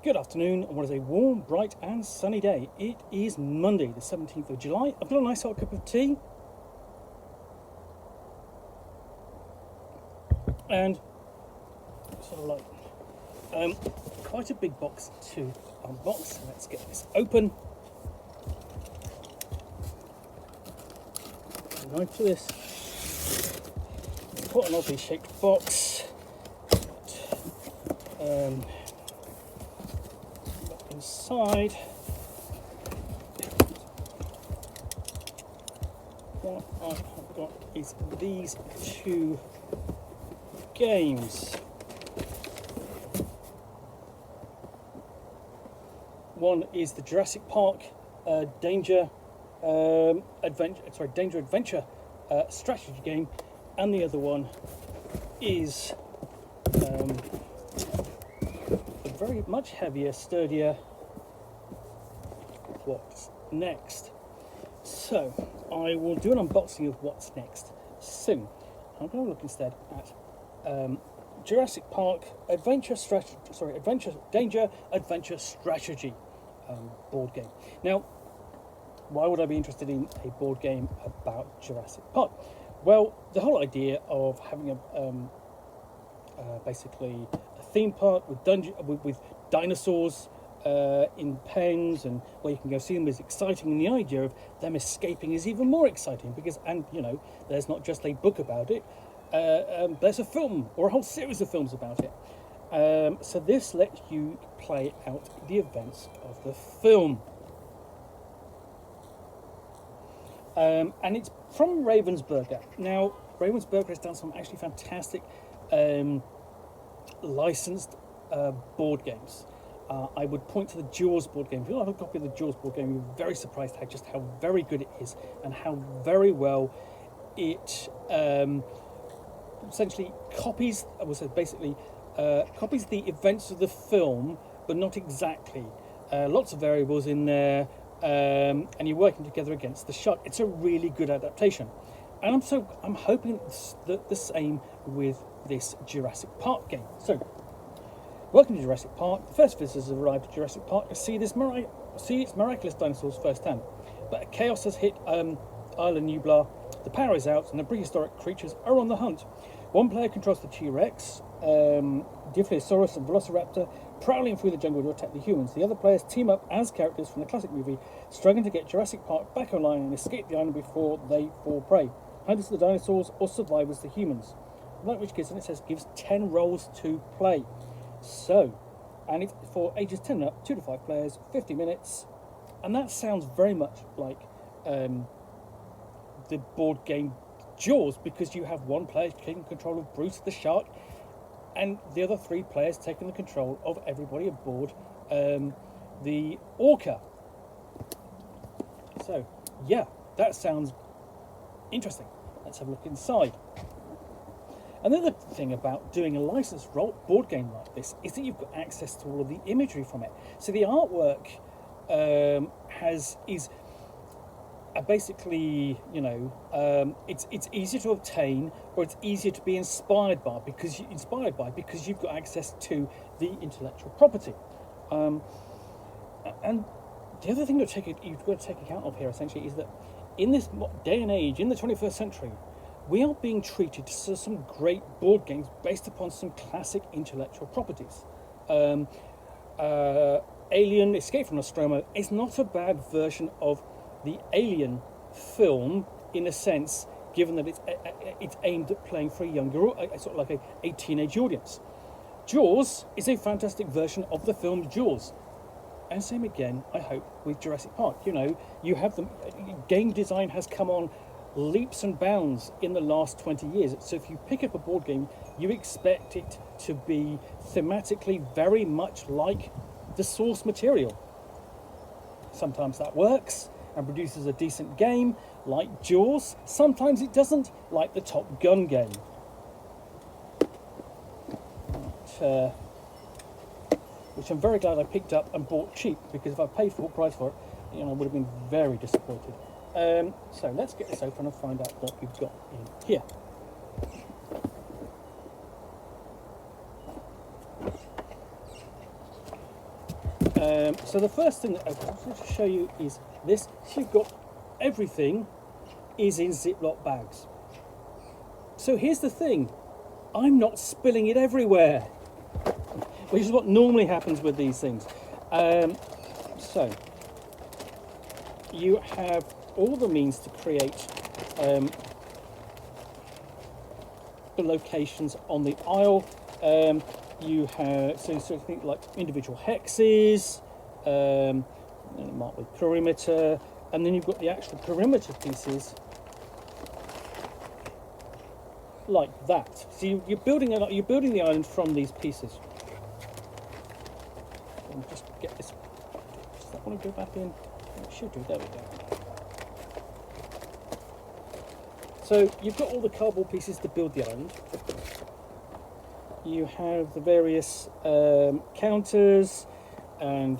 Good afternoon, and what is a warm, bright and sunny day. It is Monday, the 17th of July. I've got a nice hot cup of tea. And sort of like quite a big box to unbox. Let's get this open. Knife to this. Quite an oddly shaped box. Inside, what I've got is these two games. One is the Jurassic Park Danger Adventure strategy game, and the other one is a very much heavier, sturdier What's Next. So I will do an unboxing of What's Next soon. I'm going to look instead at Jurassic Park Danger Adventure Strategy board game. Now, why would I be interested in a board game about Jurassic Park? Well, the whole idea of having a basically a theme park with dinosaurs in pens, and where you can go see them, is exciting, and the idea of them escaping is even more exciting because, and you know, there's not just a book about it, there's a film or a whole series of films about it. So this lets you play out the events of the film. And it's from Ravensburger. Now, Ravensburger has done some actually fantastic licensed board games. I would point to the Jaws board game. If you don't have a copy of the Jaws board game, you're very surprised at just how very good it is and how very well it essentially copies the events of the film, but not exactly. Lots of variables in there, and you're working together against the shark. It's a really good adaptation, and I'm hoping the same with this Jurassic Park game. So, welcome to Jurassic Park. The first visitors have arrived at Jurassic Park to see its miraculous dinosaurs firsthand. But chaos has hit Island Nublar. The power is out, and the prehistoric creatures are on the hunt. One player controls the T-Rex, Dilophosaurus and Velociraptor, prowling through the jungle to attack the humans. The other players team up as characters from the classic movie, struggling to get Jurassic Park back online and escape the island before they fall prey. Hunters the dinosaurs or survivors the humans. Like which gives, and it says, gives 10 roles to play. So, and it's for ages 10 and up, 2 to 5 players, 50 minutes, and that sounds very much like the board game Jaws, because you have one player taking control of Bruce the shark, and the other 3 players taking the control of everybody aboard the orca. So, yeah, that sounds interesting. Let's have a look inside. Another thing about doing a licensed board game like this is that you've got access to all of the imagery from it. So the artwork is basically, you know, it's easier to obtain, or it's easier to be inspired by because you've got access to the intellectual property. And the other thing you've got to take account of here essentially is that in this day and age, in the 21st century, we are being treated to some great board games based upon some classic intellectual properties. Alien Escape from Nostromo is not a bad version of the Alien film in a sense, given that it's aimed at playing for a younger, sort of like a teenage audience. Jaws is a fantastic version of the film Jaws. And same again, I hope, with Jurassic Park. You know, you have game design has come on leaps and bounds in the last 20 years. So if you pick up a board game, you expect it to be thematically very much like the source material. Sometimes that works and produces a decent game, like Jaws. Sometimes it doesn't, like the Top Gun game. Which I'm very glad I picked up and bought cheap, because if I paid full price for it, you know, I would have been very disappointed. So let's get this open and find out what we've got in here. So the first thing that I want to show you is this. So you've got everything is in Ziploc bags. So here's the thing, I'm not spilling it everywhere, which is what normally happens with these things. So you have all the means to create the locations on the aisle. You have so of things like individual hexes, marked with perimeter, and then you've got the actual perimeter pieces like that. So you're building the island from these pieces. I'll just get this. Does that want to go back in? It should do. There we go. So you've got all the cardboard pieces to build the island. You have the various counters and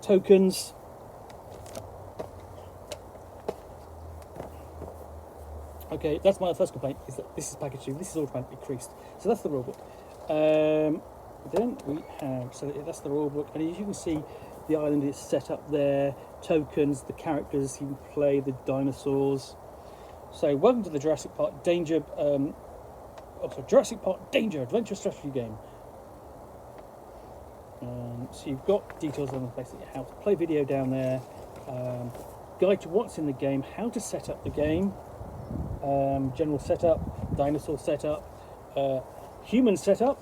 tokens. Okay, that's my first complaint, is that this is packaging. This is automatically creased. So that's the rulebook. Then we have, so that's the rulebook, and as you can see, the island is set up there. Tokens, the characters you can play, the dinosaurs. So welcome to the Jurassic Park Danger, Jurassic Park Danger Adventure Strategy game. So you've got details on basically how to play video down there, guide to what's in the game, how to set up the game, general setup, dinosaur setup, human setup,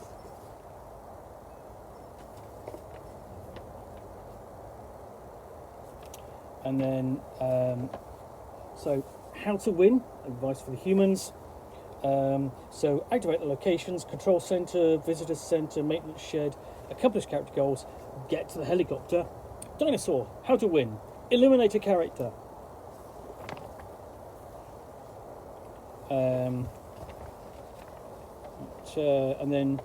and then so how to win, advice for the humans. So activate the locations, control center, visitor center, maintenance shed, accomplish character goals, get to the helicopter. Dinosaur, how to win, eliminate a character. And then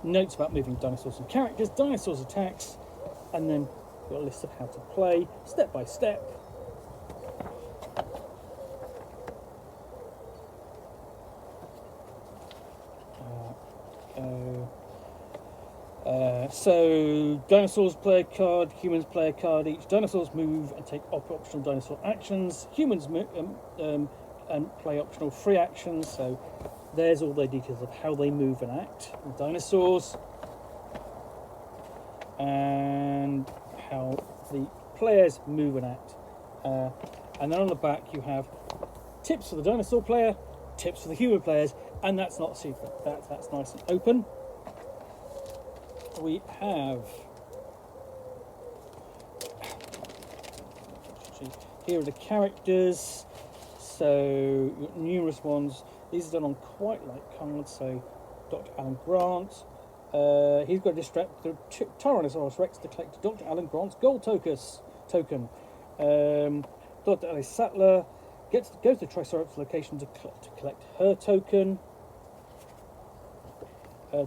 notes about moving dinosaurs and characters, dinosaurs attacks, and then got a list of how to play step by step. So dinosaurs play a card, humans play a card each. Dinosaurs move and take optional dinosaur actions. Humans move and play optional free actions. So there's all the details of how they move and act. Dinosaurs, and how the players move and act. And then on the back you have tips for the dinosaur player, tips for the human players, and that's not secret. That's nice and open. We have here are the characters. So you've got numerous ones. These are done on quite light cards. So Dr. Alan Grant, he's got to distract the Tyrannosaurus Rex to collect Dr. Alan Grant's gold token. Dr. Alice Sattler goes to the Triceratops location to collect her token.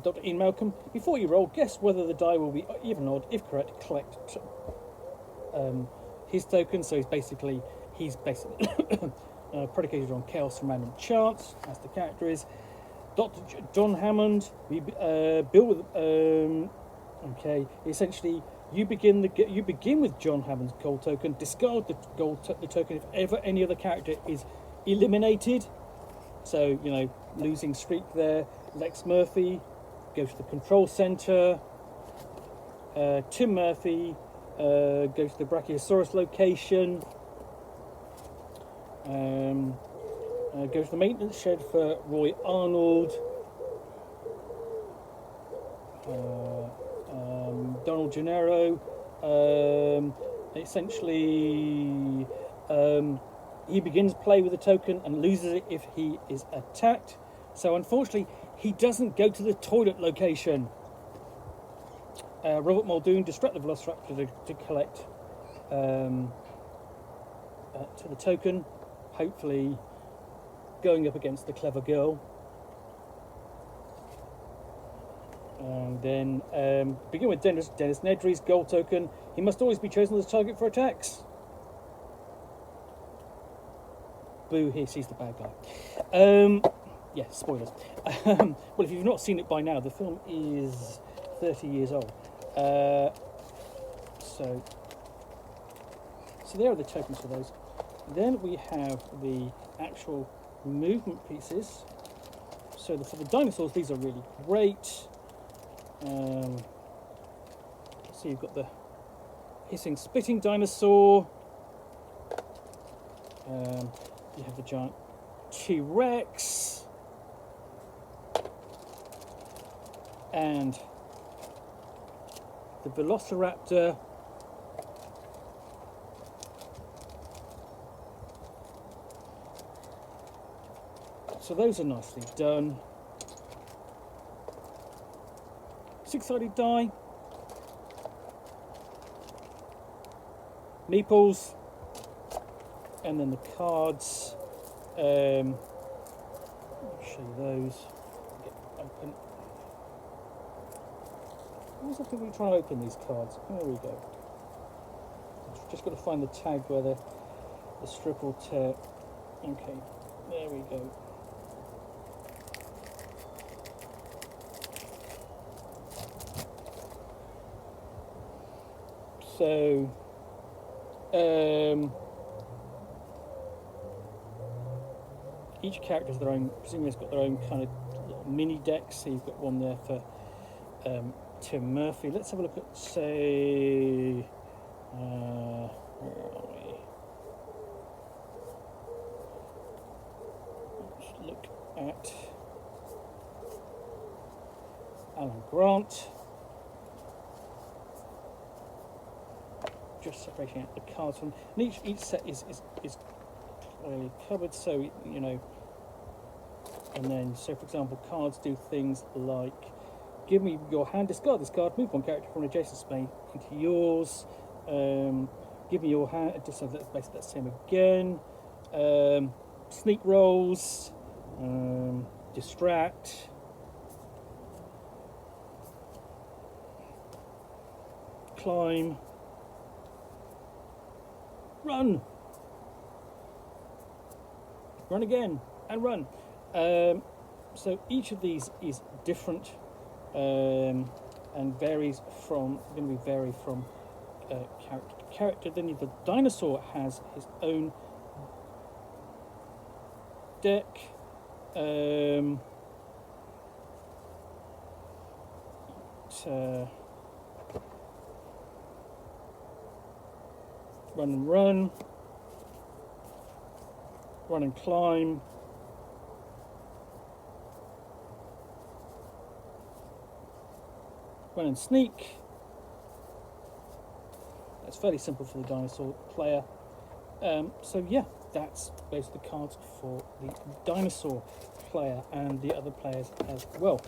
Dr. Ian Malcolm, before you roll, guess whether the die will be even or odd. If correct, collect his token. So he's basically predicated on chaos from random chance, as the character is. Dr. John Hammond, we build with. Okay, essentially, you begin with John Hammond's gold token. Discard the the token if ever any other character is eliminated. So losing streak there. Lex Murphy goes to the control center. Tim Murphy goes to the Brachiosaurus location. Goes to the maintenance shed for Roy Arnold. Donald Gennaro. Essentially, he begins play with the token and loses it if he is attacked. So unfortunately, he doesn't go to the toilet location. Robert Muldoon, distract the Velociraptor to collect to the token, hopefully going up against the clever girl. And then begin with Dennis Nedry's gold token. He must always be chosen as a target for attacks. Boo, here sees the bad guy. Yeah, spoilers. Well, if you've not seen it by now, the film is 30 years old. So there are the tokens for those. Then we have the actual movement pieces. So for the dinosaurs, these are really great. So you've got the hissing, spitting dinosaur. You have the giant T-Rex. And the Velociraptor. So those are nicely done. 6-sided die. Meeples. And then the cards. Let me show you those. Get open. What's the thing we try to open these cards? There we go. Just got to find the tag where the strip will tear. Okay, there we go. So, each character has their own, presumably has got their own kind of little mini decks. So you've got one there for Tim Murphy. Let's have a look at, say, where are we? Let's look at Alan Grant. Just separating out the cards from, and each set is clearly covered, so you know. And then, so for example, cards do things like give me your hand, discard this card, move one character from an adjacent space into yours. Give me your hand, just so that's basically the same again. Sneak rolls, distract. Climb. Run. Run again and run. So each of these is different and varies from vary from character to character. Then the dinosaur has his own deck. Run and run, run and climb, run and sneak. That's fairly simple for the dinosaur player. So yeah, that's those are the cards for the dinosaur player and the other players as well.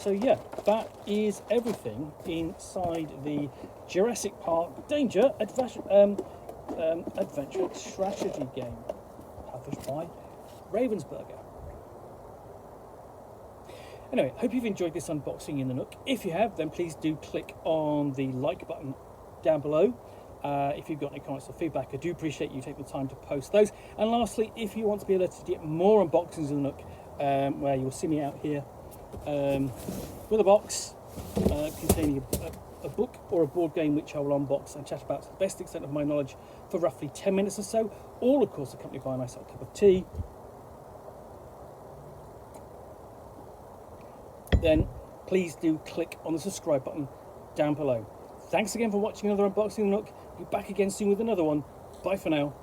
So yeah, that is everything inside the Jurassic Park Danger Adventure Strategy game, published by Ravensburger. Anyway, hope you've enjoyed this unboxing in the Nook. If you have, then please do click on the like button down below. If you've got any comments or feedback, I do appreciate you taking the time to post those. And lastly, if you want to be alerted to get more unboxings in the Nook, where you'll see me out here with a box containing a book or a board game which I will unbox and chat about to the best extent of my knowledge for roughly 10 minutes or so, all of course accompanied by a nice hot cup of tea, then please do click on the subscribe button down below. Thanks again for watching another unboxing Nook. Be back again soon with another one. Bye for now.